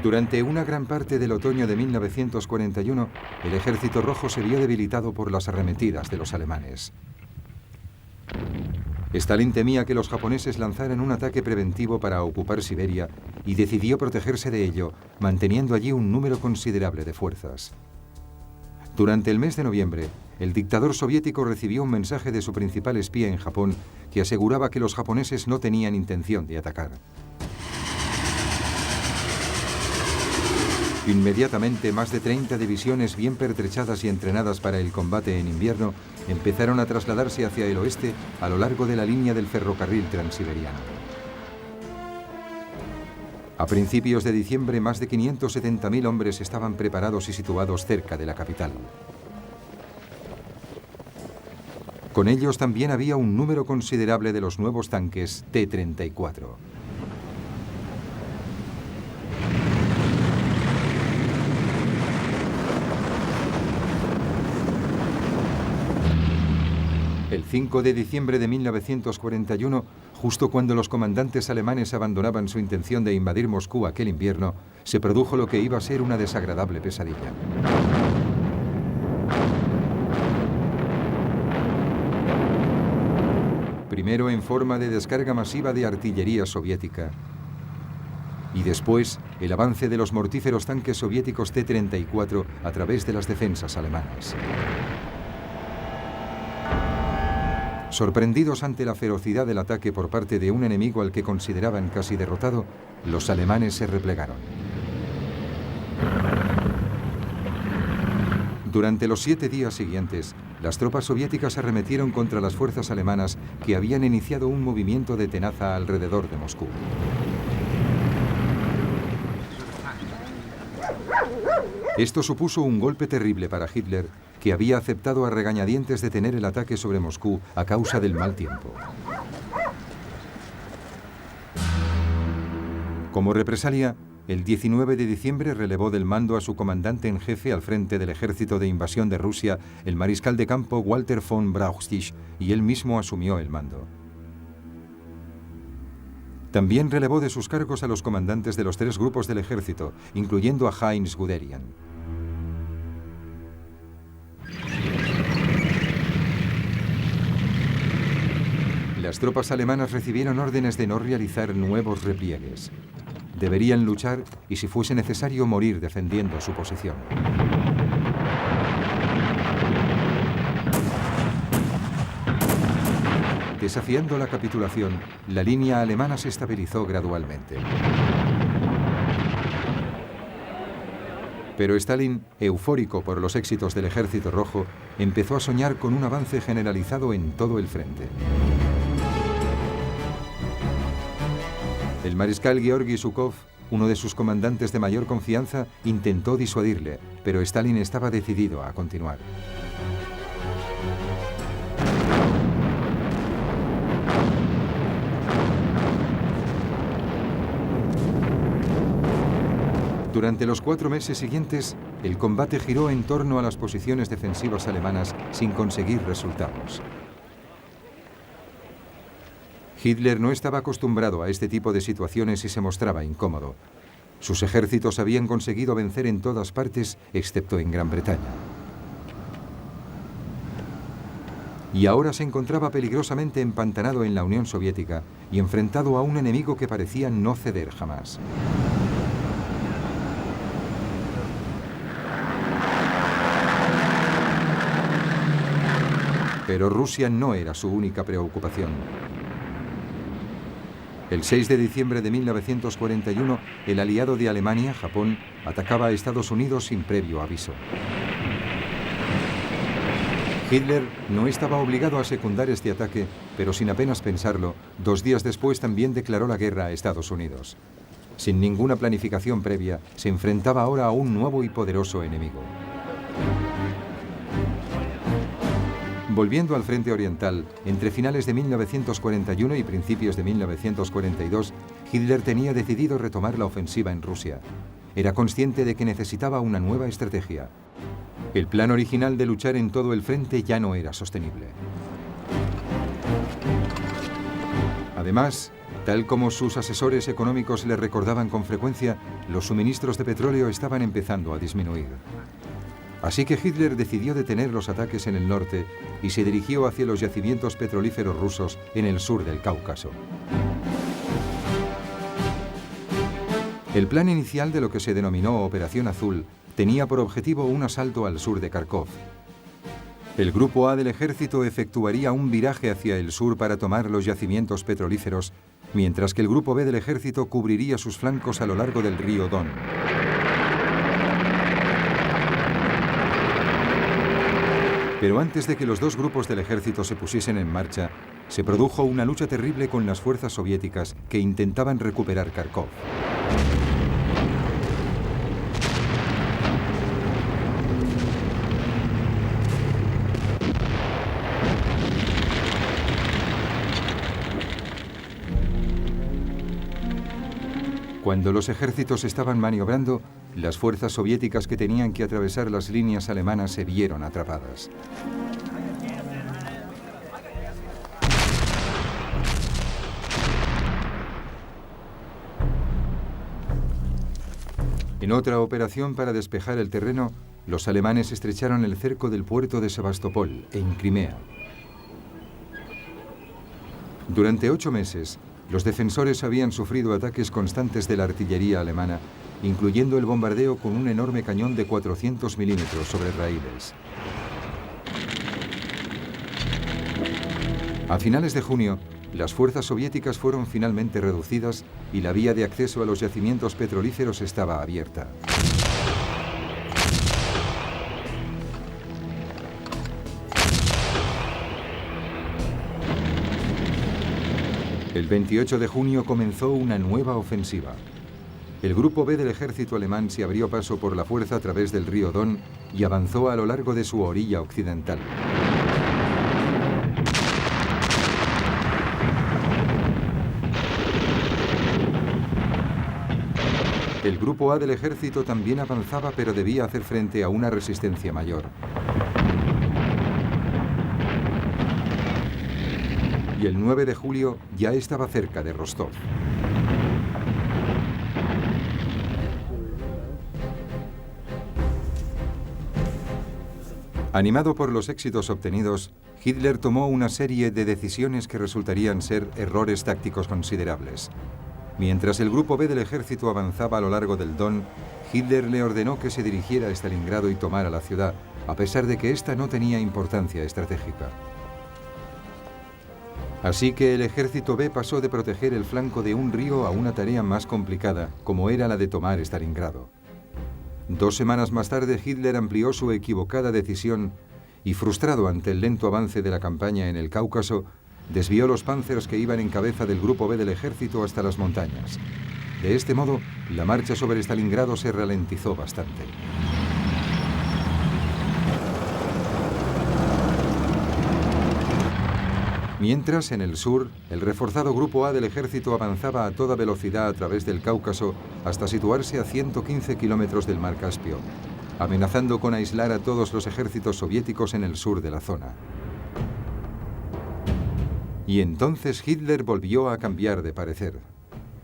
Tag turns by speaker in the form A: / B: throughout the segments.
A: Durante una gran parte del otoño de 1941, el Ejército Rojo se vio debilitado por las arremetidas de los alemanes. Stalin temía que los japoneses lanzaran un ataque preventivo para ocupar Siberia y decidió protegerse de ello, manteniendo allí un número considerable de fuerzas. Durante el mes de noviembre, el dictador soviético recibió un mensaje de su principal espía en Japón que aseguraba que los japoneses no tenían intención de atacar. Inmediatamente, más de 30 divisiones bien pertrechadas y entrenadas para el combate en invierno empezaron a trasladarse hacia el oeste a lo largo de la línea del ferrocarril transiberiano. A principios de diciembre, más de 570.000 hombres estaban preparados y situados cerca de la capital. Con ellos también había un número considerable de los nuevos tanques T-34. El 5 de diciembre de 1941, justo cuando los comandantes alemanes abandonaban su intención de invadir Moscú aquel invierno, se produjo lo que iba a ser una desagradable pesadilla. Primero en forma de descarga masiva de artillería soviética, y después el avance de los mortíferos tanques soviéticos T-34 a través de las defensas alemanas. Sorprendidos ante la ferocidad del ataque por parte de un enemigo al que consideraban casi derrotado, los alemanes se replegaron. Durante los 7 días siguientes, las tropas soviéticas arremetieron contra las fuerzas alemanas que habían iniciado un movimiento de tenaza alrededor de Moscú. Esto supuso un golpe terrible para Hitler, que había aceptado a regañadientes detener el ataque sobre Moscú a causa del mal tiempo. Como represalia, el 19 de diciembre relevó del mando a su comandante en jefe al frente del ejército de invasión de Rusia, el mariscal de campo Walter von Brauchitsch, y él mismo asumió el mando. También relevó de sus cargos a los comandantes de los 3 grupos del ejército, incluyendo a Heinz Guderian. Las tropas alemanas recibieron órdenes de no realizar nuevos repliegues. Deberían luchar y, si fuese necesario, morir defendiendo su posición. Desafiando la capitulación, la línea alemana se estabilizó gradualmente. Pero Stalin, eufórico por los éxitos del Ejército Rojo, empezó a soñar con un avance generalizado en todo el frente. El mariscal Georgi Zhukov, uno de sus comandantes de mayor confianza, intentó disuadirle, pero Stalin estaba decidido a continuar. Durante los 4 meses siguientes, el combate giró en torno a las posiciones defensivas alemanas sin conseguir resultados. Hitler no estaba acostumbrado a este tipo de situaciones y se mostraba incómodo. Sus ejércitos habían conseguido vencer en todas partes, excepto en Gran Bretaña. Y ahora se encontraba peligrosamente empantanado en la Unión Soviética y enfrentado a un enemigo que parecía no ceder jamás. Pero Rusia no era su única preocupación. El 6 de diciembre de 1941, el aliado de Alemania, Japón, atacaba a Estados Unidos sin previo aviso. Hitler no estaba obligado a secundar este ataque, pero sin apenas pensarlo, 2 días después también declaró la guerra a Estados Unidos. Sin ninguna planificación previa, se enfrentaba ahora a un nuevo y poderoso enemigo. Volviendo al frente oriental, entre finales de 1941 y principios de 1942, Hitler tenía decidido retomar la ofensiva en Rusia. Era consciente de que necesitaba una nueva estrategia. El plan original de luchar en todo el frente ya no era sostenible. Además, Tal como sus asesores económicos le recordaban con frecuencia, los suministros de petróleo estaban empezando a disminuir. Así que Hitler decidió detener los ataques en el norte y se dirigió hacia los yacimientos petrolíferos rusos en el sur del Cáucaso. El plan inicial de lo que se denominó Operación Azul tenía por objetivo un asalto al sur de Kharkov. El Grupo A del ejército efectuaría un viraje hacia el sur para tomar los yacimientos petrolíferos, mientras que el Grupo B del ejército cubriría sus flancos a lo largo del río Don. Pero antes de que los dos grupos del ejército se pusiesen en marcha, se produjo una lucha terrible con las fuerzas soviéticas que intentaban recuperar Kharkov. Cuando los ejércitos estaban maniobrando, las fuerzas soviéticas que tenían que atravesar las líneas alemanas se vieron atrapadas. En otra operación para despejar el terreno, los alemanes estrecharon el cerco del puerto de Sebastopol, en Crimea. Durante 8 meses, los defensores habían sufrido ataques constantes de la artillería alemana, incluyendo el bombardeo con un enorme cañón de 400 milímetros sobre raíles. A finales de junio, las fuerzas soviéticas fueron finalmente reducidas y la vía de acceso a los yacimientos petrolíferos estaba abierta. El 28 de junio comenzó una nueva ofensiva. El Grupo B del ejército alemán se abrió paso por la fuerza a través del río Don y avanzó a lo largo de su orilla occidental. El Grupo A del ejército también avanzaba, pero debía hacer frente a una resistencia mayor. Y el 9 de julio ya estaba cerca de Rostov. Animado por los éxitos obtenidos, Hitler tomó una serie de decisiones que resultarían ser errores tácticos considerables. Mientras el Grupo B del ejército avanzaba a lo largo del Don, Hitler le ordenó que se dirigiera a Stalingrado y tomara la ciudad, a pesar de que ésta no tenía importancia estratégica. Así que el ejército B pasó de proteger el flanco de un río a una tarea más complicada, como era la de tomar Stalingrado. 2 semanas más tarde, Hitler amplió su equivocada decisión y, frustrado ante el lento avance de la campaña en el Cáucaso, desvió los Panzers que iban en cabeza del Grupo B del ejército hasta las montañas. De este modo, la marcha sobre Stalingrado se ralentizó bastante. Mientras, en el sur, el reforzado Grupo A del ejército avanzaba a toda velocidad a través del Cáucaso hasta situarse a 115 kilómetros del mar Caspio, amenazando con aislar a todos los ejércitos soviéticos en el sur de la zona. Y entonces Hitler volvió a cambiar de parecer.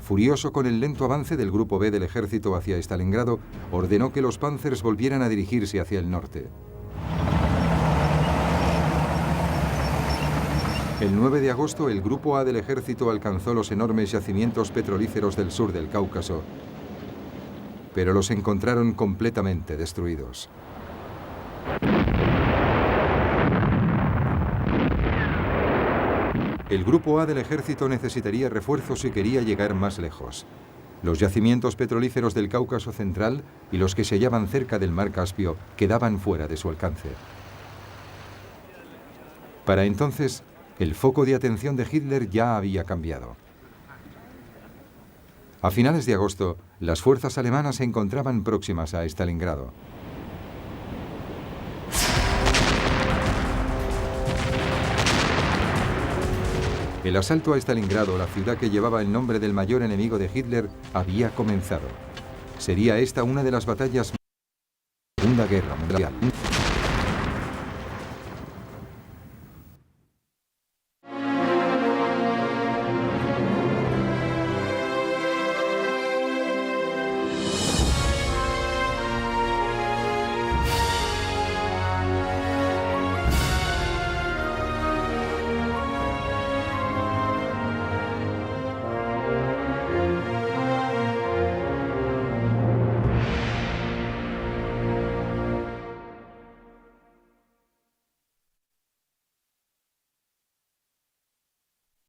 A: Furioso con el lento avance del Grupo B del ejército hacia Stalingrado, ordenó que los Panzers volvieran a dirigirse hacia el norte. El 9 de agosto, el Grupo A del ejército alcanzó los enormes yacimientos petrolíferos del sur del Cáucaso, pero los encontraron completamente destruidos. El Grupo A del ejército necesitaría refuerzos si quería llegar más lejos. Los yacimientos petrolíferos del Cáucaso central y los que se hallaban cerca del mar Caspio quedaban fuera de su alcance. Para entonces, el foco de atención de Hitler ya había cambiado. A finales de agosto, las fuerzas alemanas se encontraban próximas a Stalingrado. El asalto a Stalingrado, la ciudad que llevaba el nombre del mayor enemigo de Hitler, había comenzado. Sería esta una de las batallas de la Segunda Guerra Mundial.